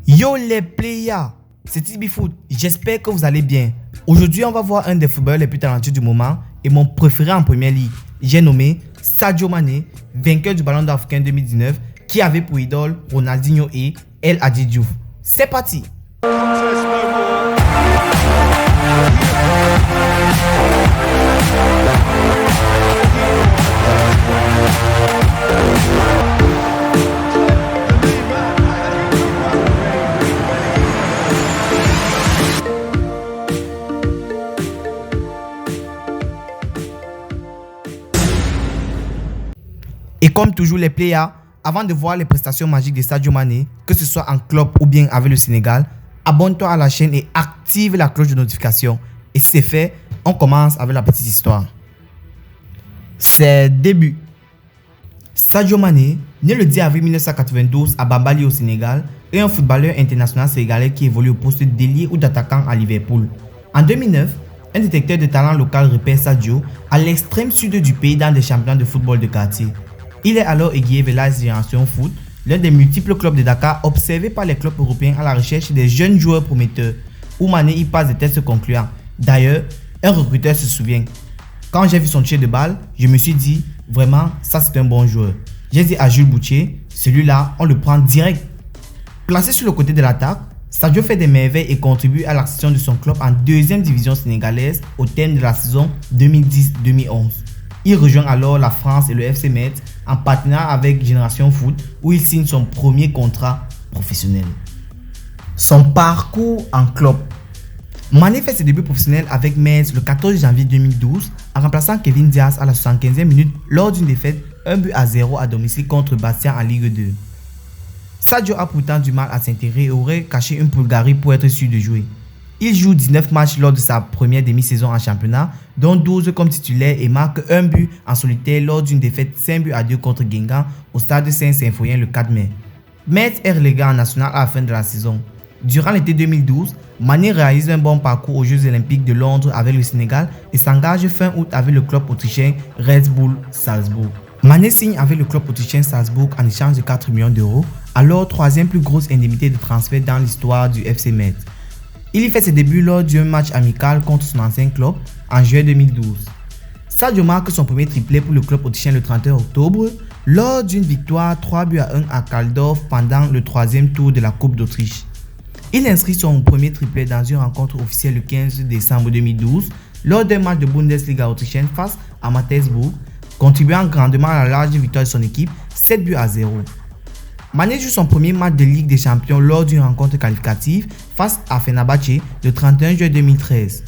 Yo les players, c'est TB-Foot, j'espère que vous allez bien. Aujourd'hui on va voir un des footballeurs les plus talentueux du moment et mon préféré en Première Ligue. J'ai nommé Sadio Mané, vainqueur du Ballon d'Or africain 2019, qui avait pour idole Ronaldinho et El Hadji Diouf. C'est parti. Et comme toujours les players, avant de voir les prestations magiques de Sadio Mané, que ce soit en club ou bien avec le Sénégal, abonne-toi à la chaîne et active la cloche de notification. Et si c'est fait, on commence avec la petite histoire. Ses débuts. Sadio Mané, né le 10 avril 1992 à Bambali au Sénégal, est un footballeur international sénégalais qui évolue au poste d'ailier ou d'attaquant à Liverpool. En 2009, un détecteur de talent local repère Sadio à l'extrême sud du pays dans des championnats de football de quartier. Il est alors aiguillé vers l'AS Génération Foot, l'un des multiples clubs de Dakar observés par les clubs européens à la recherche des jeunes joueurs prometteurs, où Mané y passe des tests concluants. D'ailleurs, un recruteur se souvient. Quand j'ai vu son tir de balle, je me suis dit, vraiment, ça c'est un bon joueur. J'ai dit à Jules Boutier, celui-là, on le prend direct. Placé sur le côté de l'attaque, Sadio fait des merveilles et contribue à l'accession de son club en 2e division sénégalaise au terme de la saison 2010-2011. Il rejoint alors la France et le FC Metz en partenariat avec Génération Foot où il signe son premier contrat professionnel. Son parcours en club. Mané fait ses débuts professionnels avec Metz le 14 janvier 2012 en remplaçant Kevin Diaz à la 75e minute lors d'une défaite 1-0 à domicile contre Bastia en Ligue 2. Sadio a pourtant du mal à s'intégrer et aurait caché une Bulgarie pour être sûr de jouer. Il joue 19 matchs lors de sa première demi-saison en championnat, dont 12 comme titulaire et marque un but en solitaire lors d'une défaite 5-2 contre Guingamp au stade Saint-Symphorien le 4 mai. Metz est relégué en national à la fin de la saison. Durant l'été 2012, Mané réalise un bon parcours aux Jeux Olympiques de Londres avec le Sénégal et s'engage fin août avec le club autrichien Red Bull Salzbourg. Mané signe avec le club autrichien Salzbourg en échange de 4 millions d'euros, alors 3e plus grosse indemnité de transfert dans l'histoire du FC Metz. Il y fait ses débuts lors d'un match amical contre son ancien club en juillet 2012. Sadio marque son premier triplé pour le club autrichien le 31 octobre lors d'une victoire 3-1 à Kaldorf pendant le 3e tour de la Coupe d'Autriche. Il inscrit son premier triplé dans une rencontre officielle le 15 décembre 2012 lors d'un match de Bundesliga autrichienne face à Mattersburg, contribuant grandement à la large victoire de son équipe 7-0. Mané joue son premier match de Ligue des Champions lors d'une rencontre qualificative face à Fenerbahçe le 31 juillet 2013.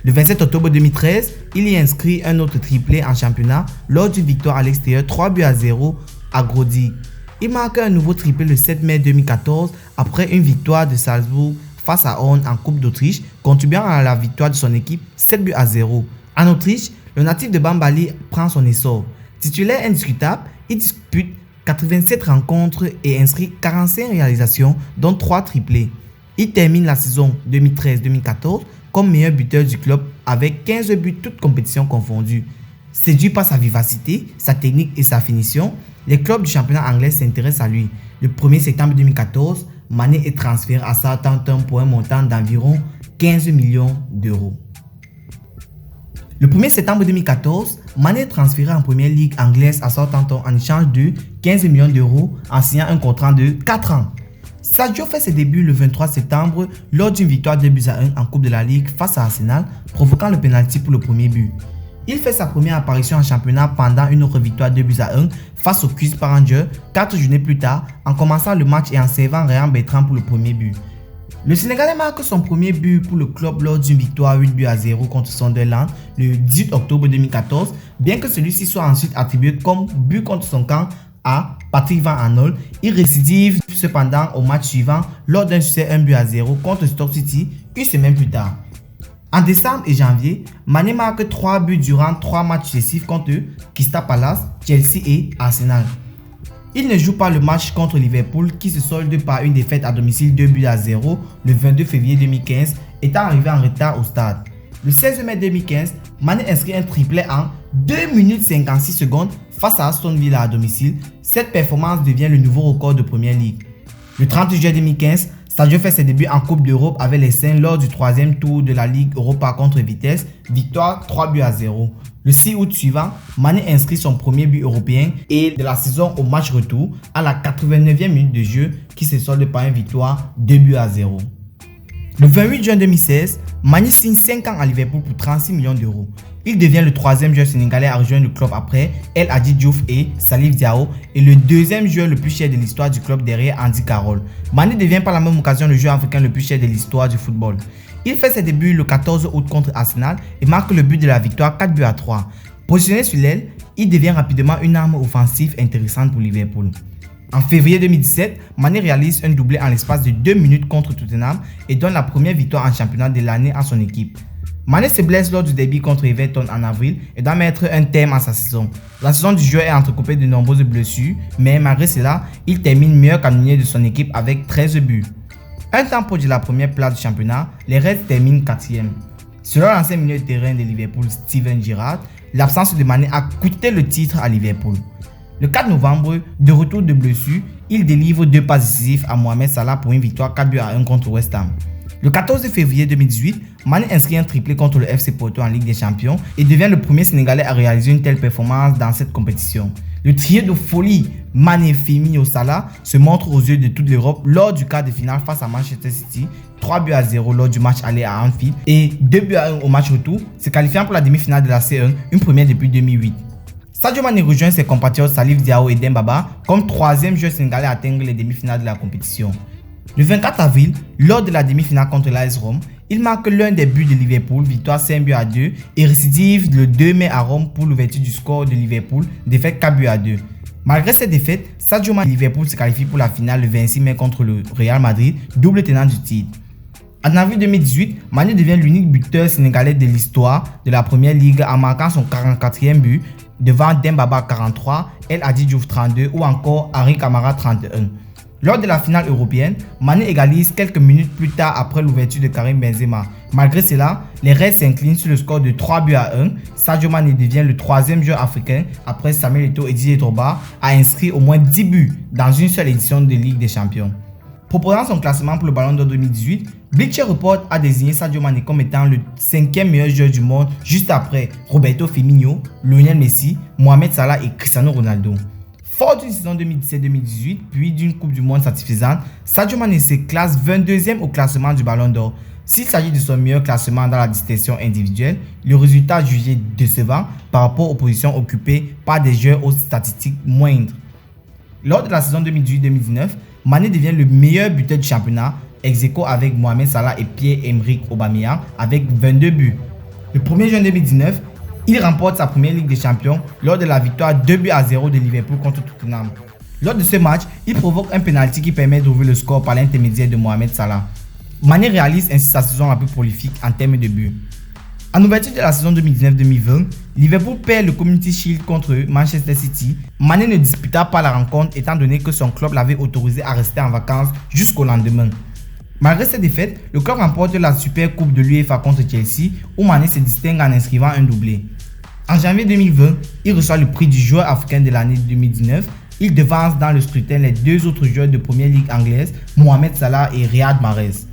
Le 27 octobre 2013, il y inscrit un autre triplé en championnat lors d'une victoire à l'extérieur 3-0 à Grody. Il marque un nouveau triplé le 7 mai 2014 après une victoire de Salzbourg face à Horn en Coupe d'Autriche, contribuant à la victoire de son équipe 7-0. En Autriche, le natif de Bambali prend son essor. Titulaire indiscutable, il dispute 87 rencontres et inscrit 45 réalisations, dont 3 triplés. Il termine la saison 2013-2014 comme meilleur buteur du club avec 15 buts toutes compétitions confondues. Séduit par sa vivacité, sa technique et sa finition, les clubs du championnat anglais s'intéressent à lui. Le 1er septembre 2014, Mané est transféré à Southampton pour un montant d'environ 15 millions d'euros. Le 1er septembre 2014, Mané est transféré en première ligue anglaise à Southampton en échange de 15 millions d'euros en signant un contrat de 4 ans. Sadio fait ses débuts le 23 septembre lors d'une victoire 2-1 en Coupe de la Ligue face à Arsenal, provoquant le pénalty pour le premier but. Il fait sa première apparition en championnat pendant une autre victoire 2-1 face au QS Rangers 4 journées plus tard en commençant le match et en servant Ryan Bertrand pour le premier but. Le Sénégalais marque son premier but pour le club lors d'une victoire 8-0 contre Sunderland le 18 octobre 2014, bien que celui-ci soit ensuite attribué comme but contre son camp à Patrick Van Aanholt. Il récidive cependant au match suivant lors d'un succès 1-0 contre Stoke City une semaine plus tard. En décembre et janvier, Mané marque 3 buts durant 3 matchs successifs contre Crystal Palace, Chelsea et Arsenal. Il ne joue pas le match contre Liverpool qui se solde par une défaite à domicile 2-0 le 22 février 2015, étant arrivé en retard au stade. Le 16 mai 2015, Mané inscrit un triplé en 2 minutes 56 secondes face à Aston Villa à domicile. Cette performance devient le nouveau record de Première Ligue. Le 30 juillet 2015, Sadio fait ses débuts en Coupe d'Europe avec les Saints lors du 3e tour de la Ligue Europa contre Vitesse, victoire 3-0. Le 6 août suivant, Mané inscrit son premier but européen et de la saison au match retour à la 89e minute de jeu qui se solde par une victoire 2-0. Le 28 juin 2016, Mané signe 5 ans à Liverpool pour 36 millions d'euros. Il devient le 3e joueur sénégalais à rejoindre le club après El Hadji Diouf et Salif Diao et le 2e joueur le plus cher de l'histoire du club derrière Andy Carroll. Mané devient par la même occasion le joueur africain le plus cher de l'histoire du football. Il fait ses débuts le 14 août contre Arsenal et marque le but de la victoire 4-3. Positionné sur l'aile, il devient rapidement une arme offensive intéressante pour Liverpool. En février 2017, Mané réalise un doublé en l'espace de 2 minutes contre Tottenham et donne la première victoire en championnat de l'année à son équipe. Mané se blesse lors du derby contre Everton en avril et doit mettre un terme à sa saison. La saison du joueur est entrecoupée de nombreuses blessures, mais malgré cela, il termine meilleur canonnier de son équipe avec 13 buts. Un temps proche de la première place du championnat, les Reds terminent 4e. Selon l'ancien milieu de terrain de Liverpool Steven Gerrard, l'absence de Mané a coûté le titre à Liverpool. Le 4 novembre, de retour de blessure, il délivre 2 passes décisives à Mohamed Salah pour une victoire 4-1 contre West Ham. Le 14 février 2018, Mané inscrit un triplé contre le FC Porto en Ligue des Champions et devient le premier Sénégalais à réaliser une telle performance dans cette compétition. Le trio de folie Mané, Firmino, Salah se montre aux yeux de toute l'Europe lors du quart de finale face à Manchester City, 3-0 lors du match aller à Anfield et 2-1 au match retour, se qualifiant pour la demi-finale de la C1, une première depuis 2008. Sadio Mané rejoint ses compatriotes Salif Diao et Dembaba comme 3e joueur sénégalais à atteindre les demi-finales de la compétition. Le 24 avril, lors de la demi-finale contre l'AS Rome, il marque l'un des buts de Liverpool, victoire 5-2 et récidive le 2 mai à Rome pour l'ouverture du score de Liverpool, défaite 4-2. Malgré cette défaite, Sadio Mané et Liverpool se qualifient pour la finale le 26 mai contre le Real Madrid, double tenant du titre. En avril 2018, Mané devient l'unique buteur sénégalais de l'histoire de la Première Ligue en marquant son 44e but devant Dembaba 43, El Hadji Diouf 32 ou encore Henri Camara 31. Lors de la finale européenne, Mané égalise quelques minutes plus tard après l'ouverture de Karim Benzema. Malgré cela, les Reds s'inclinent sur le score de 3-1. Sadio Mané devient le 3e joueur africain après Samuel Eto'o et Didier Drogba à inscrire au moins 10 buts dans une seule édition de Ligue des Champions. Proposant son classement pour le Ballon d'Or 2018, Bleacher Report a désigné Sadio Mané comme étant le 5e meilleur joueur du monde juste après Roberto Firmino, Lionel Messi, Mohamed Salah et Cristiano Ronaldo. Fort d'une saison 2017-2018 puis d'une Coupe du Monde satisfaisante, Sadio Mané se classe 22e au classement du Ballon d'Or. S'il s'agit de son meilleur classement dans la distinction individuelle, le résultat jugé décevant par rapport aux positions occupées par des joueurs aux statistiques moindres. Lors de la saison 2018-2019, Mané devient le meilleur buteur du championnat, ex-aequo avec Mohamed Salah et Pierre-Emerick Aubameyang avec 22 buts. Le 1er juin 2019, il remporte sa première Ligue des Champions lors de la victoire 2-0 de Liverpool contre Tottenham. Lors de ce match, il provoque un penalty qui permet d'ouvrir le score par l'intermédiaire de Mohamed Salah. Mané réalise ainsi sa saison la plus prolifique en termes de buts. En ouverture de la saison 2019-2020, Liverpool perd le Community Shield contre Manchester City. Mané ne disputa pas la rencontre étant donné que son club l'avait autorisé à rester en vacances jusqu'au lendemain. Malgré cette défaite, le club remporte la Super Coupe de l'UEFA contre Chelsea où Mané se distingue en inscrivant un doublé. En janvier 2020, il reçoit le prix du joueur africain de l'année 2019. Il devance dans le scrutin les 2 autres joueurs de Première Ligue anglaise, Mohamed Salah et Riyad Mahrez.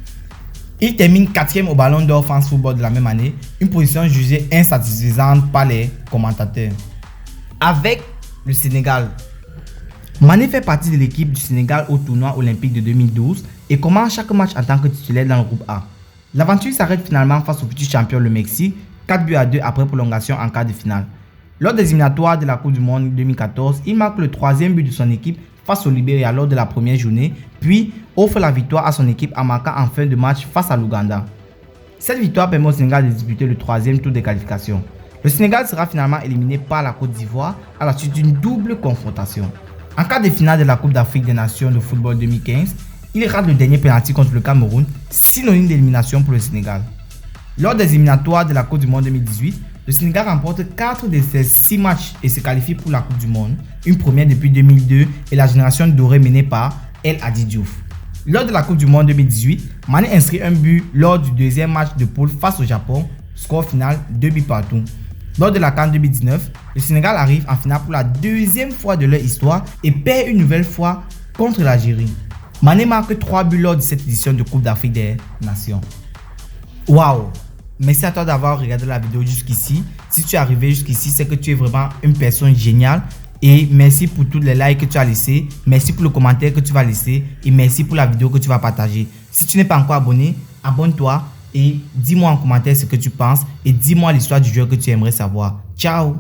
Il termine 4e au Ballon d'Or France Football de la même année, une position jugée insatisfaisante par les commentateurs. Avec le Sénégal, Mané fait partie de l'équipe du Sénégal au tournoi olympique de 2012 et commence chaque match en tant que titulaire dans le groupe A. L'aventure s'arrête finalement face au futur champion le Mexique, 4-2 après prolongation en quart de finale. Lors des éliminatoires de la Coupe du Monde 2014, il marque le 3e but de son équipe face au Libéria lors de la première journée, puis offre la victoire à son équipe en marquant en fin de match face à l'Ouganda. Cette victoire permet au Sénégal de disputer le 3e tour des qualifications. Le Sénégal sera finalement éliminé par la Côte d'Ivoire à la suite d'une double confrontation. En quart de finale de la Coupe d'Afrique des Nations de football 2015, il rate le dernier penalty contre le Cameroun, synonyme d'élimination pour le Sénégal. Lors des éliminatoires de la Coupe du Monde 2018, le Sénégal remporte 4 de ses 6 matchs et se qualifie pour la Coupe du Monde, une première depuis 2002 et la génération dorée menée par El Hadji Diouf. Lors de la Coupe du Monde 2018, Mané inscrit un but lors du 2e match de poule face au Japon, score final 2 buts partout. Lors de la CAN 2019, le Sénégal arrive en finale pour la 2e fois de leur histoire et perd une nouvelle fois contre l'Algérie. Mané marque 3 buts lors de cette édition de Coupe d'Afrique des Nations. Waouh! Merci à toi d'avoir regardé la vidéo jusqu'ici. Si tu es arrivé jusqu'ici, c'est que tu es vraiment une personne géniale. Et merci pour tous les likes que tu as laissés. Merci pour le commentaire que tu vas laisser. Et merci pour la vidéo que tu vas partager. Si tu n'es pas encore abonné, abonne-toi. Et dis-moi en commentaire ce que tu penses. Et dis-moi l'histoire du joueur que tu aimerais savoir. Ciao!